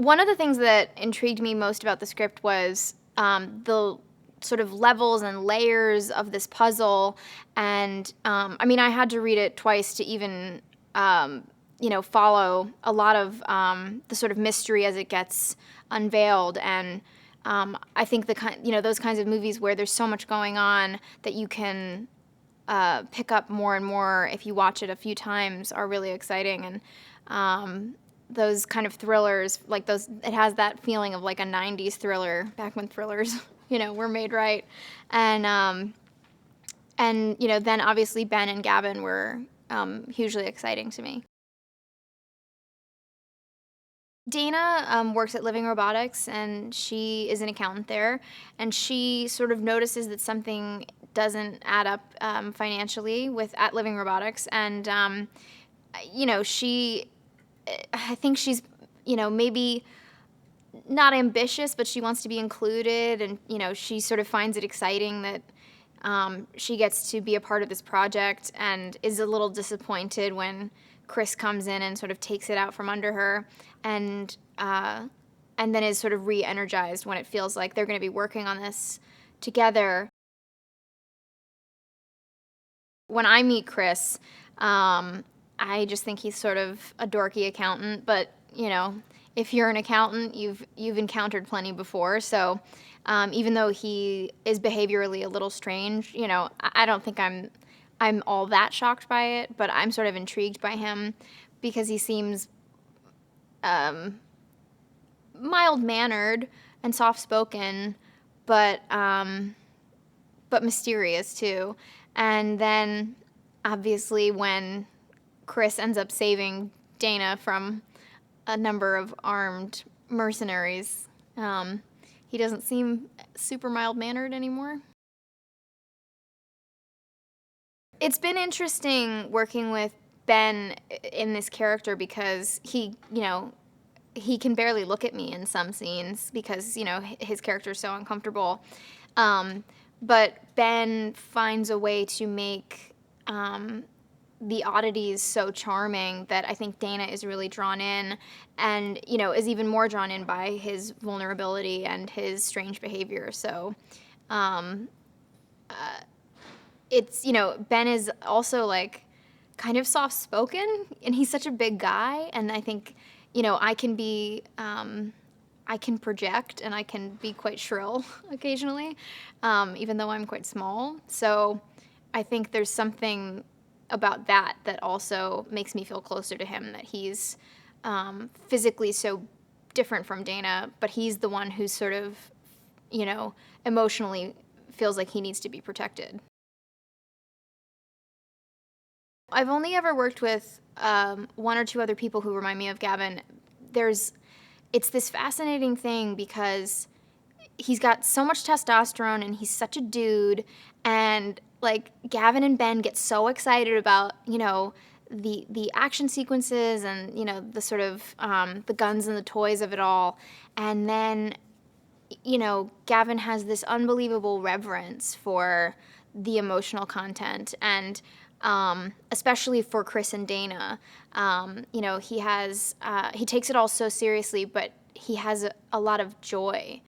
One of the things that intrigued me most about the script was the sort of levels and layers of this puzzle. And I mean, I had to read it twice to even, follow a lot of the sort of mystery as it gets unveiled. And I think those kinds of movies where there's so much going on that you can pick up more and more if you watch it a few times are really exciting. And those kind of thrillers, like those, it has that feeling of like a 90s thriller, back when thrillers, were made right. And then obviously Ben and Gavin were hugely exciting to me. Dana works at Living Robotics, and she is an accountant there, and she sort of notices that something doesn't add up financially at Living Robotics, and I think she's maybe not ambitious, but she wants to be included, and she sort of finds it exciting that she gets to be a part of this project, and is a little disappointed when Chris comes in and sort of takes it out from under her, and then is sort of re-energized when it feels like they're going to be working on this together. When I meet Chris, I just think he's sort of a dorky accountant, but if you're an accountant, you've encountered plenty before. So even though he is behaviorally a little strange, I don't think I'm all that shocked by it, but I'm sort of intrigued by him because he seems mild-mannered and soft-spoken, but mysterious too. And then obviously when Chris ends up saving Dana from a number of armed mercenaries, he doesn't seem super mild-mannered anymore. It's been interesting working with Ben in this character because he can barely look at me in some scenes because, his character is so uncomfortable. But Ben finds a way to make the oddities so charming that I think Dana is really drawn in and, is even more drawn in by his vulnerability and his strange behavior. So it's, Ben is also like kind of soft-spoken, and he's such a big guy, and I think, I can project and I can be quite shrill occasionally, even though I'm quite small. So I think there's something about that also makes me feel closer to him, that he's physically so different from Dana, but he's the one who's sort of, emotionally feels like he needs to be protected. I've only ever worked with one or two other people who remind me of Gavin. It's this fascinating thing because he's got so much testosterone and he's such a dude, and like Gavin and Ben get so excited about, the action sequences and, the sort of the guns and the toys of it all. And then, Gavin has this unbelievable reverence for the emotional content, and especially for Chris and Dana. He takes it all so seriously, but he has a lot of joy